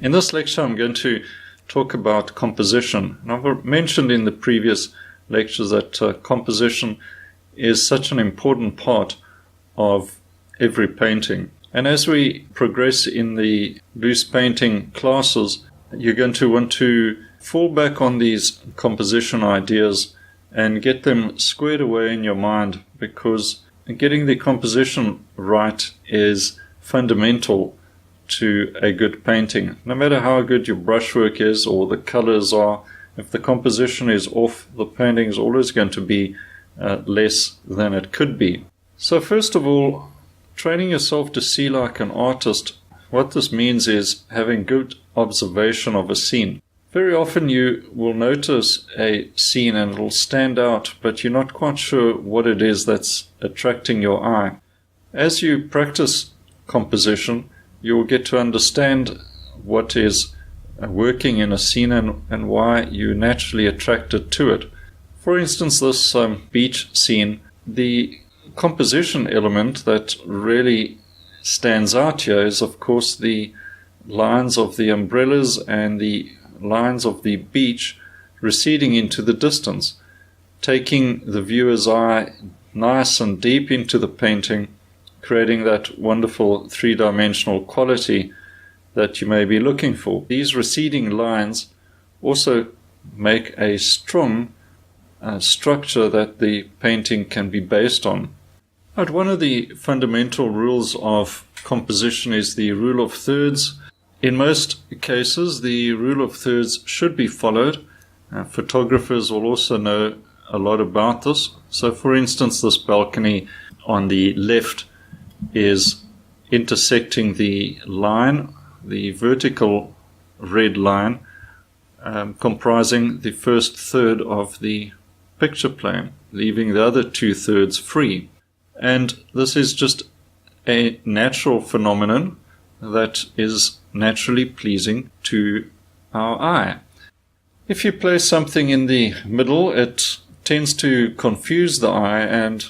In this lecture, I'm going to talk about composition. And I've mentioned in the previous lectures that composition is such an important part of every painting. And as we progress in the loose painting classes, you're going to want to fall back on these composition ideas and get them squared away in your mind, because getting the composition right is fundamental to a good painting. No matter how good your brushwork is or the colors are, if the composition is off, the painting is always going to be less than it could be. So first of all, training yourself to see like an artist, what this means is having good observation of a scene. Very often you will notice a scene and it will stand out, but you're not quite sure what it is that's attracting your eye. As you practice composition, you will get to understand what is working in a scene and why you're naturally attracted to it. For instance, this beach scene, the composition element that really stands out here is, of course, the lines of the umbrellas and the lines of the beach receding into the distance, taking the viewer's eye nice and deep into the painting, creating that wonderful three-dimensional quality that you may be looking for. These receding lines also make a strong structure that the painting can be based on. But one of the fundamental rules of composition is the rule of thirds. In most cases, the rule of thirds should be followed. Photographers will also know a lot about this. So, for instance, this balcony on the left is intersecting the line, the vertical red line, comprising the first third of the picture plane, leaving the other 2/3 free. And this is just a natural phenomenon that is naturally pleasing to our eye. If you place something in the middle, it tends to confuse the eye and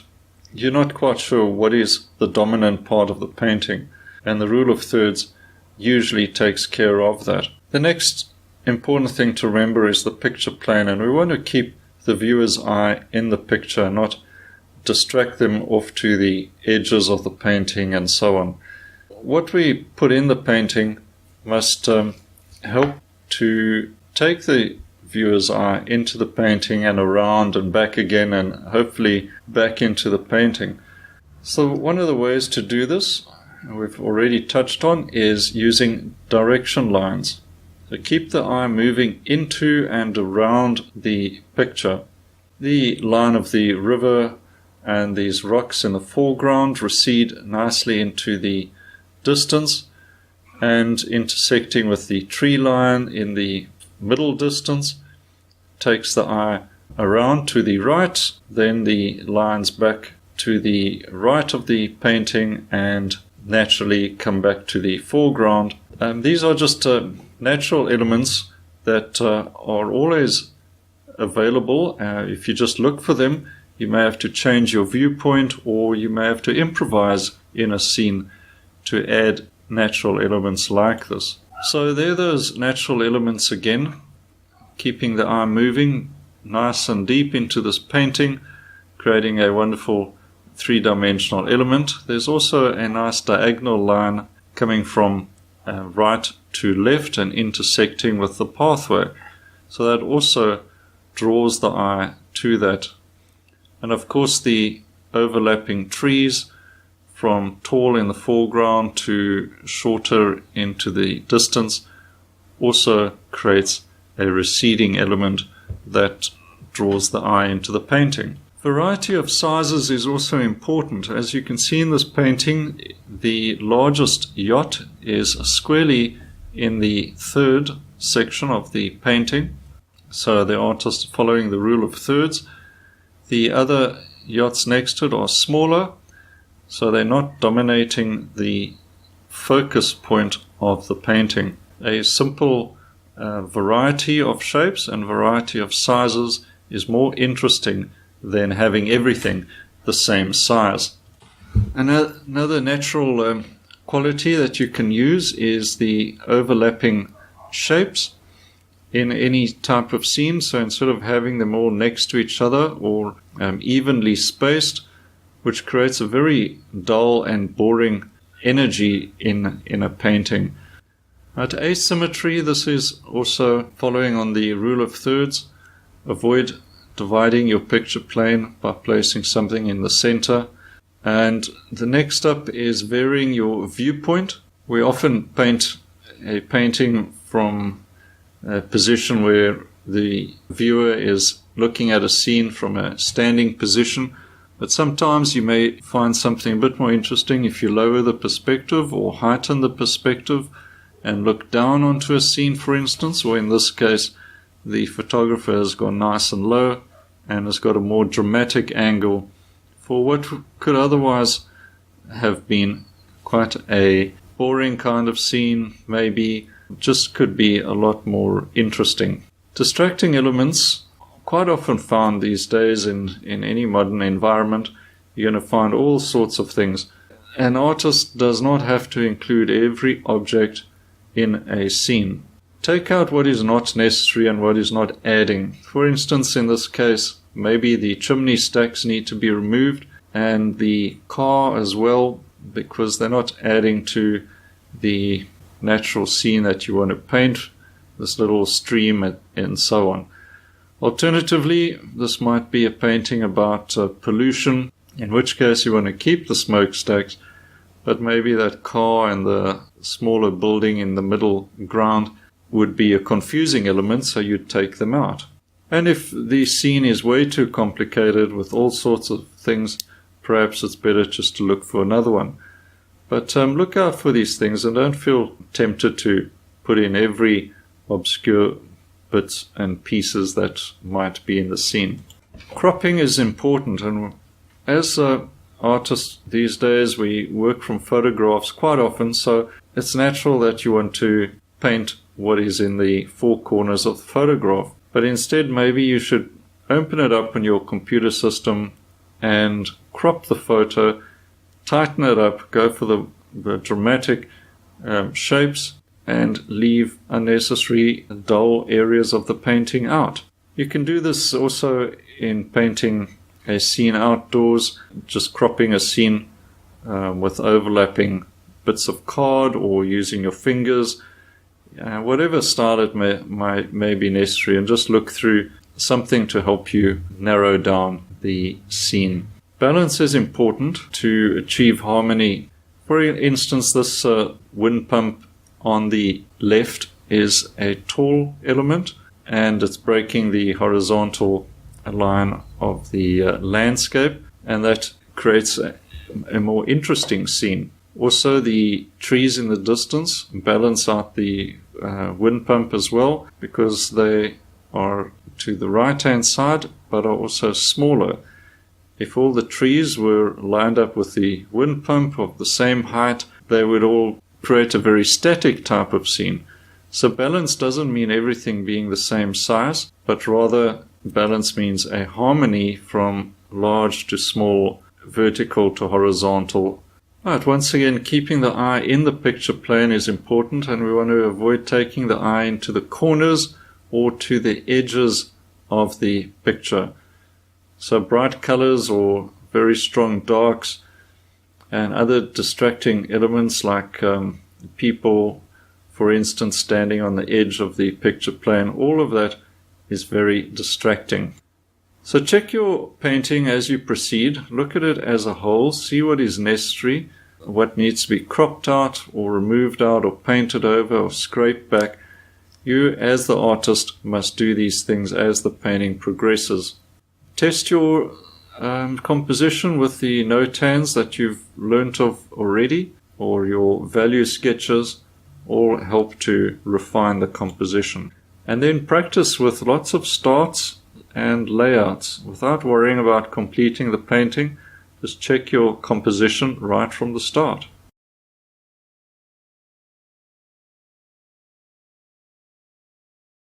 you're not quite sure what is the dominant part of the painting. And the rule of thirds usually takes care of that. The next important thing to remember is the picture plane, and we want to keep the viewer's eye in the picture, not distract them off to the edges of the painting and so on. What we put in the painting must help to take the viewer's eye into the painting and around and back again, and hopefully back into the painting. So one of the ways to do this, we've already touched on, is using direction lines. So keep the eye moving into and around the picture. The line of the river and these rocks in the foreground recede nicely into the distance and intersecting with the tree line in the middle distance takes the eye around to the right, then the lines back to the right of the painting and naturally come back to the foreground. These are just natural elements that are always available. If you just look for them, you may have to change your viewpoint, or you may have to improvise in a scene to add natural elements like this. So there are those natural elements again, keeping the eye moving nice and deep into this painting, creating a wonderful three-dimensional element. There's also a nice diagonal line coming from right to left and intersecting with the pathway. So that also draws the eye to that. And of course the overlapping trees from tall in the foreground to shorter into the distance also creates a receding element that draws the eye into the painting. Variety of sizes is also important. As you can see in this painting, the largest yacht is squarely in the third section of the painting. So the artist following the rule of thirds. The other yachts next to it are smaller, so they're not dominating the focus point of the painting. A simple variety of shapes and variety of sizes is more interesting than having everything the same size. Another natural quality that you can use is the overlapping shapes in any type of scene. So instead of having them all next to each other or evenly spaced, which creates a very dull and boring energy in a painting. At asymmetry, this is also following on the rule of thirds. Avoid dividing your picture plane by placing something in the center. And the next up is varying your viewpoint. We often paint a painting from a position where the viewer is looking at a scene from a standing position, but sometimes you may find something a bit more interesting if you lower the perspective or heighten the perspective and look down onto a scene, for instance, or in this case the photographer has gone nice and low and has got a more dramatic angle for what could otherwise have been quite a boring kind of scene, maybe just could be a lot more interesting. Distracting elements quite often found these days in any modern environment. You're going to find all sorts of things. An artist does not have to include every object in a scene. Take out what is not necessary and what is not adding. For instance, in this case, maybe the chimney stacks need to be removed and the car as well, because they're not adding to the natural scene that you want to paint, this little stream and so on. Alternatively, this might be a painting about pollution, in which case you want to keep the smokestacks, but maybe that car and the smaller building in the middle ground would be a confusing element, so you'd take them out. And if the scene is way too complicated with all sorts of things, perhaps it's better just to look for another one. But look out for these things and don't feel tempted to put in every obscure bits and pieces that might be in the scene. Cropping is important, and as artists these days we work from photographs quite often, so it's natural that you want to paint what is in the four corners of the photograph. But instead maybe you should open it up in your computer system and crop the photo, tighten it up, go for the dramatic shapes, and leave unnecessary dull areas of the painting out. You can do this also in painting a scene outdoors, just cropping a scene with overlapping bits of card or using your fingers, whatever style it may be necessary, and just look through something to help you narrow down the scene. Balance is important to achieve harmony. For instance, this wind pump on the left is a tall element and it's breaking the horizontal line of the landscape, and that creates a more interesting scene. Also, the trees in the distance balance out the wind pump as well, because they are to the right hand side but are also smaller. If all the trees were lined up with the wind pump of the same height, they would all create a very static type of scene. So balance doesn't mean everything being the same size, but rather balance means a harmony from large to small, vertical to horizontal. Right, once again, keeping the eye in the picture plane is important, and we want to avoid taking the eye into the corners or to the edges of the picture. So bright colors or very strong darks and other distracting elements like people, for instance, standing on the edge of the picture plane, all of that is very distracting. So check your painting as you proceed, look at it as a whole, see what is necessary, what needs to be cropped out or removed out or painted over or scraped back. You, as the artist, must do these things as the painting progresses. Test your composition with the notans that you've learnt of already, or your value sketches, all help to refine the composition. And then practice with lots of starts and layouts without worrying about completing the painting. Just check your composition right from the start.